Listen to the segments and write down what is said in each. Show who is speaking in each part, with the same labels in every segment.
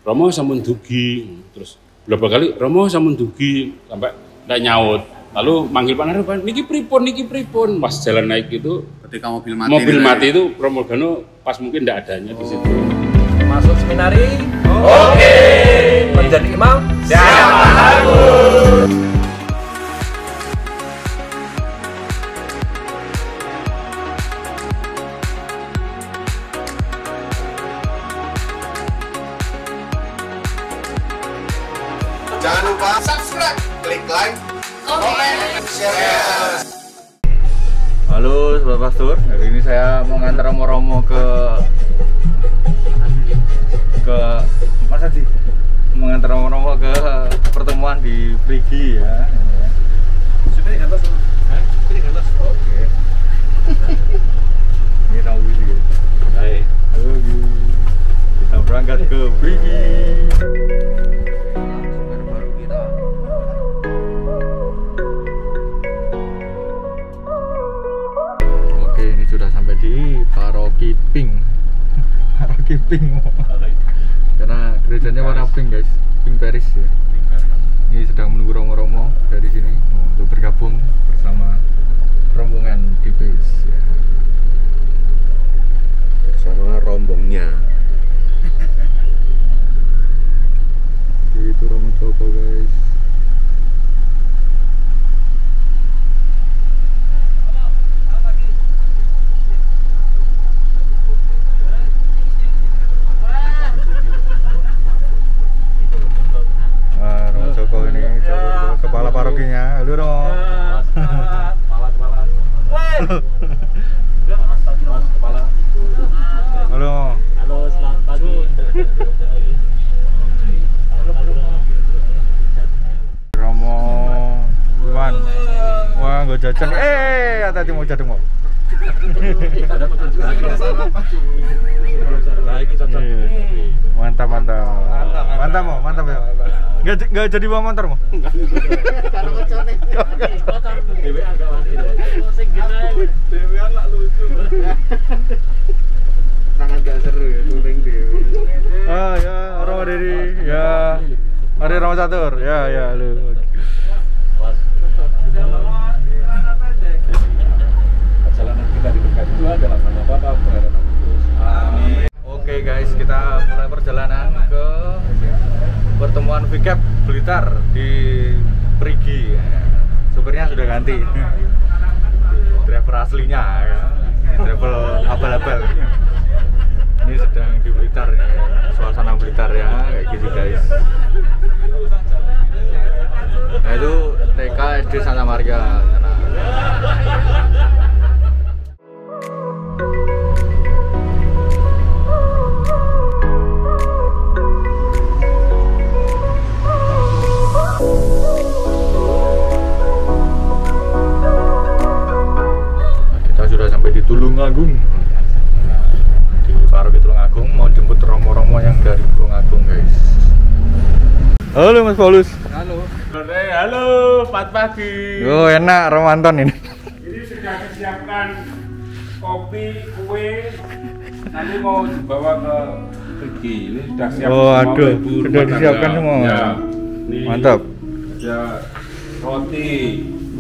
Speaker 1: Romo sampun dugi, terus beberapa kali Romo sampun dugi sampai nggak nyaut. Lalu manggil Pak Narto, niki pripun. Pas jalan naik itu,
Speaker 2: ketika mobil mati
Speaker 1: itu Romo Morgano pas mungkin nggak adanya di situ.
Speaker 3: Masuk seminari. Oke. Menjadi imam. Siapa takut?
Speaker 2: Jangan lupa subscribe, klik like, komen, share.
Speaker 4: Halo Sobat Pastor, hari ini saya mau ngantar Romo ke Mas Adi, mau ngantar Romo ke pertemuan di Prigi ya.
Speaker 3: Sudah di atas. Hah? Sudah di atas. Oke.
Speaker 4: Ini tahu sih. Baik. Halo, kita berangkat ke Prigi. Sudah sampai di Paroki Pink. Paroki Pink karena gerejanya warna pink guys, pink Paris ya. Ini sedang menunggu romo-romo dari sini untuk bergabung bersama rombongan DPS ya.
Speaker 2: Bersama rombongnya.
Speaker 4: Itu Romo Joko guys. Joko ini, Joko kepala parokinya. Halo Romo. Halo.
Speaker 3: Halo, selamat pagi.
Speaker 4: Romo Iwan. Wah, gue jajan. Hati-hati mau jatuh mau. Mantap ya. Nggak jadi bawa motor mau.
Speaker 2: Sangat gak seru ya, touring dewe.
Speaker 4: Ah ya, Romo Dedi, ya. Mari Romo Catur, ya lu.
Speaker 3: Perjalanan kita diberkati Tuhan dalam nama Bapa, Putra dan Roh Kudus. Amin.
Speaker 4: Oke guys, kita mulai perjalanan ke pertemuan VCAP Blitar di Prigi. Supirnya sudah ganti, driver aslinya ya. Driver abal-abal. Ini sedang di Blitar ya. Suasana Blitar ya, kayak gitu guys. Nah itu TK SD Santa Maria sana. Sudah sampai di Tulungagung, di Paroki Tulungagung, mau jemput romo-romo yang dari Tulungagung guys. Halo Mas Paulus.
Speaker 1: Halo, selamat pagi.
Speaker 4: Oh enak Romanton ini.
Speaker 1: Ini sudah disiapkan kopi, kue, nanti mau dibawa ke Prigi. Ini sudah siap.
Speaker 4: Oh aduh, sudah disiapkan semua.
Speaker 1: Ya, ini
Speaker 4: mantap.
Speaker 1: Ya, roti,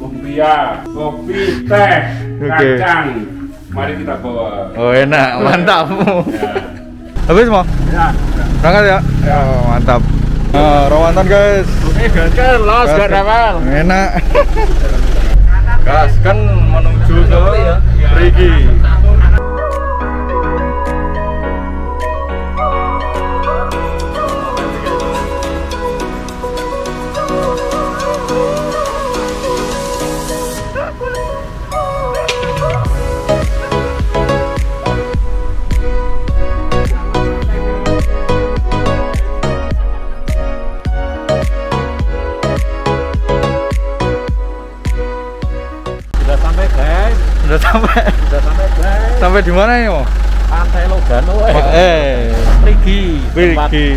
Speaker 1: lumpia, kopi, teh, kacang. Mari kita bawa.
Speaker 4: Oh enak, mantap.
Speaker 1: Ya.
Speaker 4: Habis mau?
Speaker 1: Ya.
Speaker 4: Berangkat ya? Ya. Oh, mantap. Romanton guys.
Speaker 3: Oke, gagal, los, gak dapat.
Speaker 4: Enak. Gas kan menuju ke Prigi. Sudah sampai guys. Sampai di mana ya, Mo?
Speaker 3: Pantai Logano. Prigi.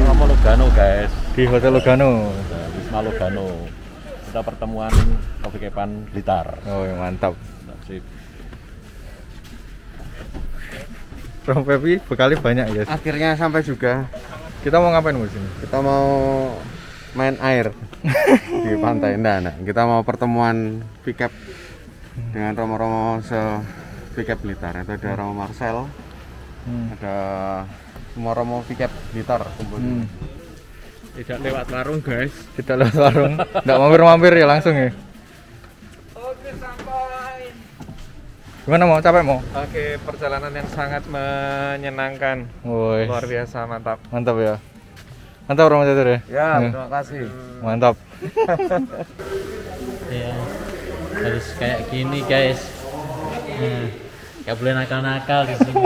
Speaker 3: Romo Logano guys.
Speaker 4: Di Hotel Logano.
Speaker 3: Wisma Logano. Kita pertemuan Kopi-Kepan Blitar.
Speaker 4: Oh, ya, mantap.
Speaker 3: Sip.
Speaker 4: Romo Pepi bekali banyak guys.
Speaker 2: Akhirnya sampai juga.
Speaker 4: Kita mau ngapain di sini?
Speaker 2: Kita mau main air di pantai. Nah, kita mau pertemuan VCAP dengan romo-romo VCAP Blitar. Itu ada Romo Marcel, ada semua romo VCAP Blitar kumpul.
Speaker 3: Tidak lewat warung guys.
Speaker 4: Tidak lewat warung. Nggak mampir-mampir ya langsung ya.
Speaker 3: Oke, sampai.
Speaker 4: Gimana mau? Capek mau?
Speaker 3: Oke, perjalanan yang sangat menyenangkan.
Speaker 4: Woi.
Speaker 3: Luar biasa, mantap.
Speaker 4: Mantap ya. Mantap Romo Catur ya.
Speaker 3: Ya, terima kasih.
Speaker 4: Mantap.
Speaker 5: Ya, harus kayak gini guys. Gak boleh nakal-nakal di sini.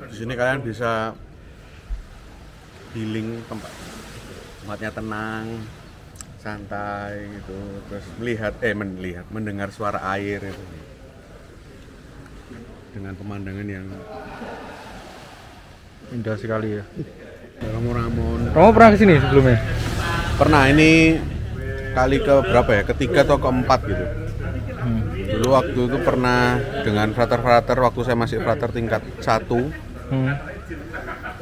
Speaker 2: Di sini kalian bisa healing, tempatnya tenang, santai gitu. Terus mendengar suara air itu. Dengan pemandangan yang
Speaker 4: Indah sekali ya.
Speaker 2: Romo
Speaker 4: Romo pernah kesini sebelumnya?
Speaker 2: pernah, ini kali ke berapa ya, ketiga atau keempat gitu. Dulu waktu itu pernah dengan frater-frater waktu saya masih frater tingkat 1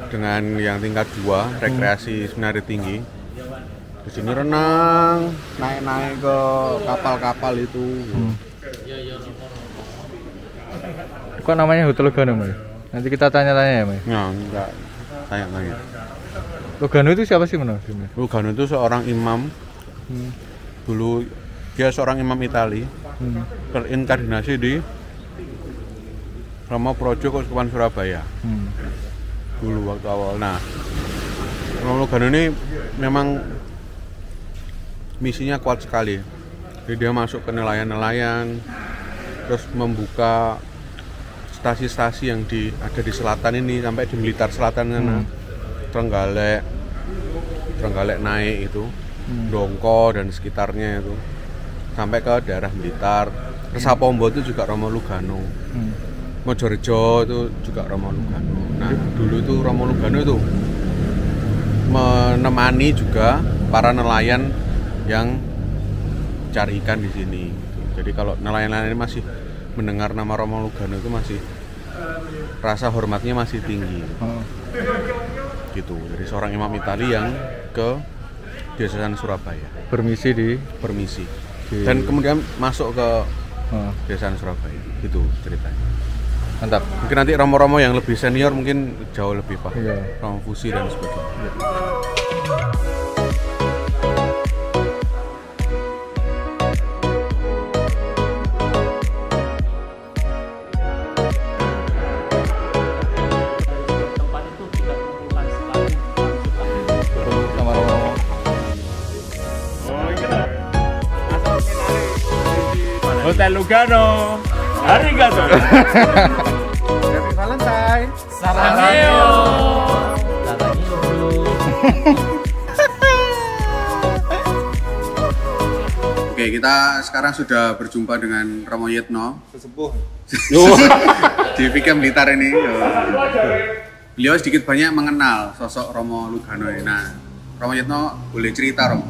Speaker 2: dengan yang tingkat 2 rekreasi Seminari Tinggi. Di sini renang, naik-naik ke kapal-kapal itu.
Speaker 4: Kok namanya Hotel Lugano, Mas? Nanti kita tanya-tanya ya, Mas.
Speaker 2: Nah, enggak tanya-tanya.
Speaker 4: Lugano itu siapa sih, Mas?
Speaker 2: Lugano itu seorang imam. Dulu dia seorang imam Itali. Terinkarnasi di Romo Projo Keuskupan Surabaya. Dulu waktu awal. Nah, Romo Lugano ini memang misinya kuat sekali. Jadi dia masuk ke nelayan-nelayan, terus membuka stasi-stasi yang ada di selatan ini sampai di Blitar Selatan sana. Trenggalek naik itu, Dongko dan sekitarnya itu. Sampai ke daerah Blitar. Resapombo itu juga Romo Lugano. Mojorejo itu juga Romo Lugano. Nah, dulu itu Romo Lugano itu menemani juga para nelayan yang cari ikan di sini. Jadi kalau nelayan-nelayan ini masih mendengar nama Romo Lugano itu masih rasa hormatnya masih tinggi. Gitu. Dari seorang imam Itali yang ke Diocesan Surabaya.
Speaker 4: Permisi.
Speaker 2: Dan kemudian masuk ke Diocesan Surabaya. Itu ceritanya.
Speaker 4: Mantap.
Speaker 2: Mungkin nanti romo-romo yang lebih senior mungkin jauh lebih paham.
Speaker 4: Iya.
Speaker 2: Romo Fusi dan sebagainya.
Speaker 5: Tempat itu kita kumpulkan selalu
Speaker 4: Sama Romo.
Speaker 1: Hotel Lugano. Arigato.
Speaker 2: Happy Valentine.
Speaker 5: Sarangeo. Sarangeo bro.
Speaker 2: Oke, kita sekarang sudah berjumpa dengan Romo Yetno
Speaker 4: Sesepuh.
Speaker 2: di VCAP Blitar ini. Beliau sedikit banyak mengenal sosok Romo Lugano ini. Nah, Romo Yetno boleh cerita Romo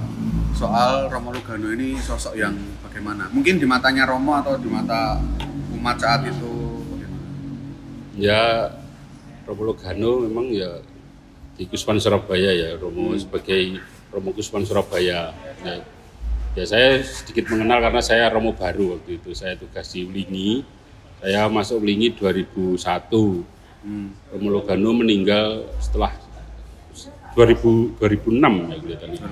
Speaker 2: soal Romo Lugano ini sosok yang bagaimana? Mungkin di matanya Romo atau di mata umat saat itu bagaimana?
Speaker 1: Ya, Romo Lugano memang ya di Keuskupan Surabaya ya, Romo sebagai Romo Keuskupan Surabaya. Ya saya sedikit mengenal karena saya Romo baru waktu itu. Saya tugas di Ulingi. Saya masuk Ulingi 2001. Romo Lugano meninggal setelah 2006 ya kelihatannya.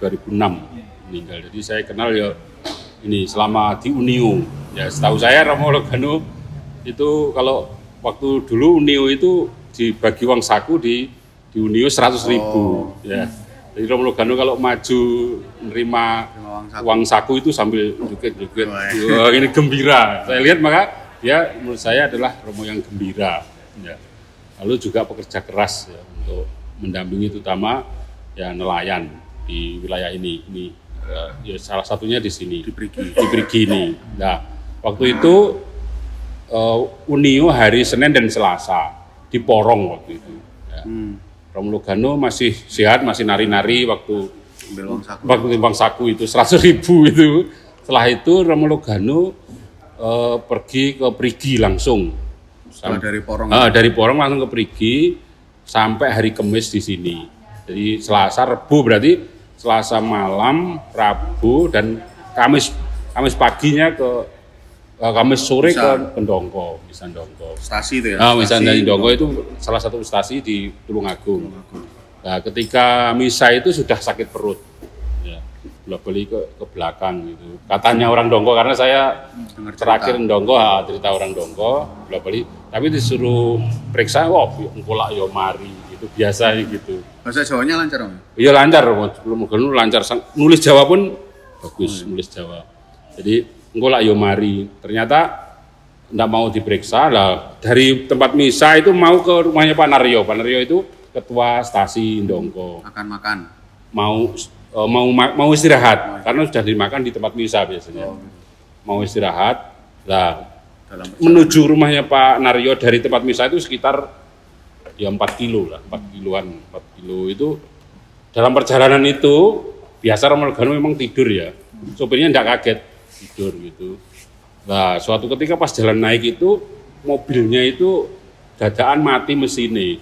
Speaker 1: 2006 meninggal. Jadi saya kenal ya ini selama di Unio. Ya setahu saya Romo Lugano itu kalau waktu dulu Unio itu dibagi uang saku di Unio 100.000 ya. Jadi Romo Lugano kalau maju menerima uang saku itu sambil joget-joget. Wah, ini gembira. Saya lihat maka ya menurut saya adalah Romo yang gembira. Ya. Lalu juga pekerja keras ya, untuk mendampingi terutama ya nelayan di wilayah ini. Ini ya salah satunya di sini di Brigi ini. Nah, waktu itu Unio hari Senin dan Selasa di Porong waktu itu. Ya. Romo Lugano masih sehat, masih nari-nari waktu timbang saku itu 100.000 itu. Setelah itu Romo Lugano pergi ke Brigi langsung.
Speaker 2: Dari Porong.
Speaker 1: Dari Porong langsung ke Brigi sampai hari Kamis di sini. Jadi Selasa, Rebu berarti Selasa malam, Rabu dan Kamis paginya ke Kamis sore ke Ndongko, Misan Ndongko.
Speaker 2: Stasi itu ya?
Speaker 1: Misan dari Ndongko itu salah satu stasi di Tulungagung. Nah, ketika misa itu sudah sakit perut, ya, beli ke belakang gitu. Katanya orang Ndongko karena saya terakhir Ndongko, cerita orang Ndongko, beli. Tapi disuruh periksa, engkolak yo mari, gitu biasa gitu.
Speaker 2: Bahasa Jawanya lancar Om?
Speaker 1: Iya lancar, belum lancar. Nulis Jawa pun bagus, nulis Jawa. Jadi engkolak yo mari, ternyata enggak mau diperiksa lah. Dari tempat misa itu mau ke rumahnya Pak Naryo. Pak Naryo itu ketua stasi Ndongko.
Speaker 2: Makan.
Speaker 1: Mau istirahat karena sudah dimakan di tempat misa biasanya. Mau istirahat. Lah menuju rumahnya Pak Naryo dari tempat misa itu sekitar ya 4 kilo lah, 4 kilo itu. Dalam perjalanan itu biasa Romo Legano memang tidur ya. Sopirnya enggak kaget. Tidur gitu. Nah, suatu ketika pas jalan naik itu mobilnya itu dadakan mati mesinnya,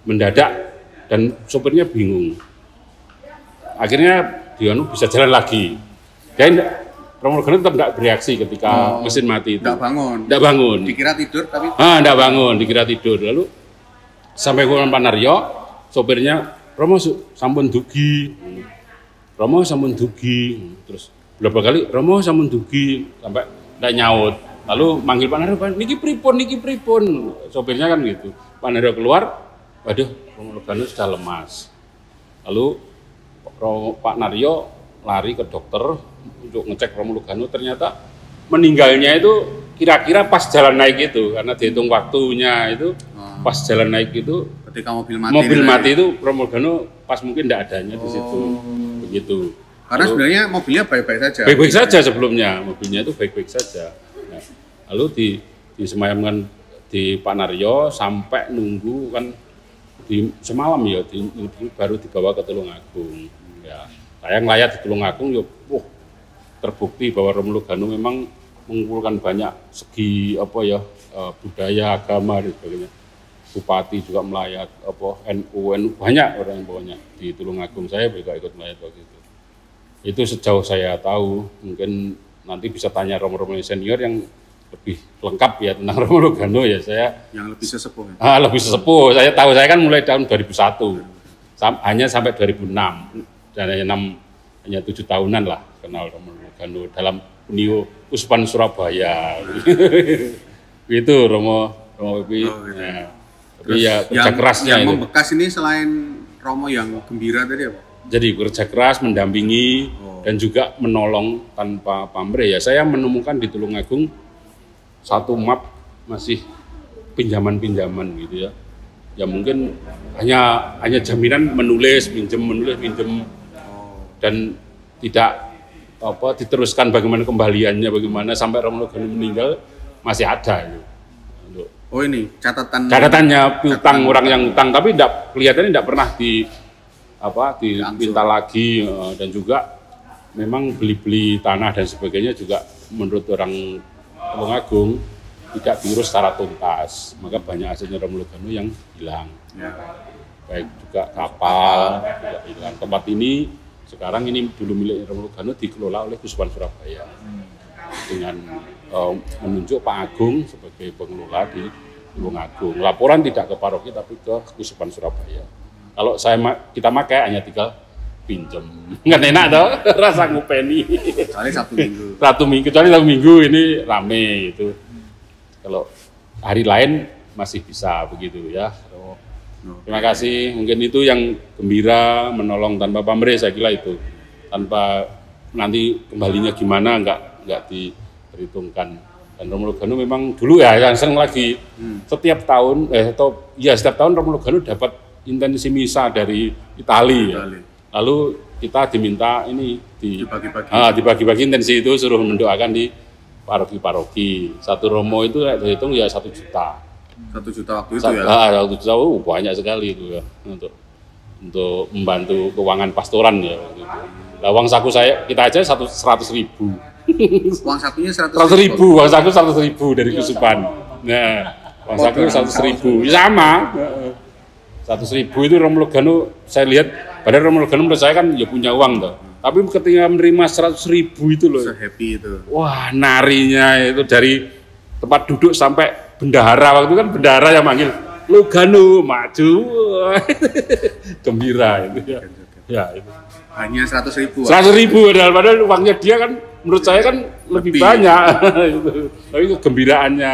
Speaker 1: mendadak dan sopirnya bingung. Akhirnya dia bisa jalan lagi. Dan Romo Legano tetap tidak bereaksi ketika mesin mati itu. Tidak bangun.
Speaker 2: Dikira tidur tapi.
Speaker 1: Tidak bangun. Dikira tidur. Lalu sampai ke Pak Naryo, sopirnya Romo sampun dugi. Terus beberapa kali Romo sampun dugi sampai tidak nyaut. Lalu manggil Pak Naryo, niki pripun. Sopirnya kan gitu. Pak Naryo keluar, waduh Romo Legano sudah lemas. Lalu Pak Naryo lari ke dokter untuk ngecek Romo Legano, ternyata meninggalnya itu kira-kira pas jalan naik itu, karena dihitung waktunya itu pas jalan naik itu.
Speaker 2: Ketika mobil
Speaker 1: mati itu Romo Legano pas mungkin tidak adanya di situ, begitu.
Speaker 2: Karena sebenarnya mobilnya baik-baik saja.
Speaker 1: Baik-baik saja sebelumnya, mobilnya itu baik-baik saja. Nah, lalu disemayamkan di Pak Naryo sampai nunggu kan semalam ya, baru dibawa ke Tulungagung. Ya, sayang layar di Tulungagung ya, terbukti bahwa Romo Legano memang mengumpulkan banyak segi budaya, agama dan sebagainya. Bupati juga melayat, NU banyak orang yang bawanya di Tulungagung. Saya juga ikut melayat waktu itu. Itu sejauh saya tahu, mungkin nanti bisa tanya Romo-Romo senior yang lebih lengkap ya tentang Romo Legano ya. Saya
Speaker 2: yang lebih sesepuh ya?
Speaker 1: Lebih sesepuh, saya tahu, saya kan mulai tahun 2001 hanya sampai 2006 dan hanya 7 tahunan lah kenal Romo Legano dalam Unio Uspan Surabaya. Itu Romo Pipi. Ya. Tapi ya kerja kerasnya
Speaker 2: yang membekas ini selain Romo yang gembira tadi apa?
Speaker 1: Jadi kerja keras, mendampingi dan juga menolong tanpa pamrih ya. Saya menemukan di Tulungagung satu map masih pinjaman gitu ya. Ya mungkin hanya jaminan menulis pinjem dan tidak diteruskan bagaimana kembaliannya, bagaimana sampai Romo Legano meninggal masih ada itu.
Speaker 2: Ini
Speaker 1: catatannya utang orang yang utang, tapi kelihatannya tidak pernah diminta lagi, dan juga memang beli tanah dan sebagainya juga menurut orang Tulungagung tidak diurus secara tuntas, maka banyak asetnya Romo Legano yang hilang. Baik juga kapal juga hilang. Tempat ini sekarang ini dulu milik Romo Legano dikelola oleh Kuspan Surabaya dengan menunjuk Pak Agung sebagai pengelola di Tulungagung. Laporan tidak ke paroki tapi ke Kuspan Surabaya. Kalau kita pakai hanya tinggal pinjem, nggak enak toh, rasa ngupeni.
Speaker 2: Kecuali Sabtu
Speaker 1: Minggu ini rame itu. Kalau hari lain masih bisa begitu ya. Terima kasih. Mungkin itu yang gembira menolong tanpa pamrih, saya kira itu. Tanpa nanti kembalinya gimana nggak diperhitungkan. Dan Romo Legano memang dulu ya yang sering lagi setiap tahun setiap tahun Romo Legano dapat intensi misa dari Italia. Lalu kita diminta ini dibagi-bagi intensi itu, suruh mendoakan di paroki-paroki. Satu romo itu dihitung ya 1 juta.
Speaker 2: 1 juta waktu itu ya?
Speaker 1: 1 juta banyak sekali itu ya untuk membantu keuangan pastoran ya. Nah, uang saku kita aja 100.000.
Speaker 2: Uang sakunya 100.000.
Speaker 1: Uang saku 100.000 dari Kusupan. Nah, uang saku 100.000 sama. 100.000 itu Romo Lugano, saya lihat, padahal Romo Lugano menurut saya kan ya punya uang toh. Tapi ketika menerima 100.000 itu loh,
Speaker 2: happy itu.
Speaker 1: wah narinya itu dari tempat duduk sampai bendahara, waktu kan bendahara yang manggil Lugano maju, gembira itu ya. Ya itu.
Speaker 2: Hanya 100.000.
Speaker 1: 100.000 padahal uangnya dia kan menurut saya kan lebih banyak. Tapi kegembiraannya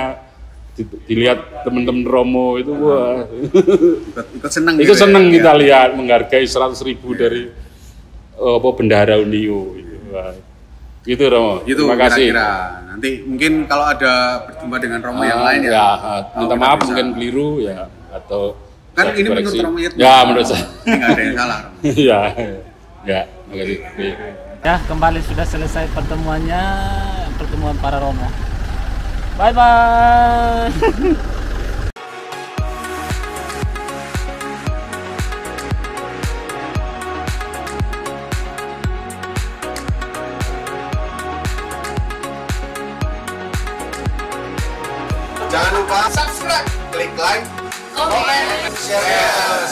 Speaker 1: dilihat teman-teman Romo itu wah.
Speaker 2: Ikut senang.
Speaker 1: Itu senang kita lihat menghargai 100.000 dari bendahara Unio gitu. Wah. Gitu Romo.
Speaker 2: Itu
Speaker 1: terima kasih.
Speaker 2: Kira-kira. Nanti mungkin kalau ada berjumpa dengan Romo yang lain
Speaker 1: ya minta maaf mungkin keliru ya atau
Speaker 2: kan
Speaker 1: ya,
Speaker 2: ini menurut Romo
Speaker 1: ya menurut saya
Speaker 2: nggak ada yang salah.
Speaker 1: Iya. Ya, makasih.
Speaker 5: Ya, kembali sudah selesai pertemuan para Romo. Bye bye.
Speaker 2: Jangan lupa subscribe, klik like, komen, share.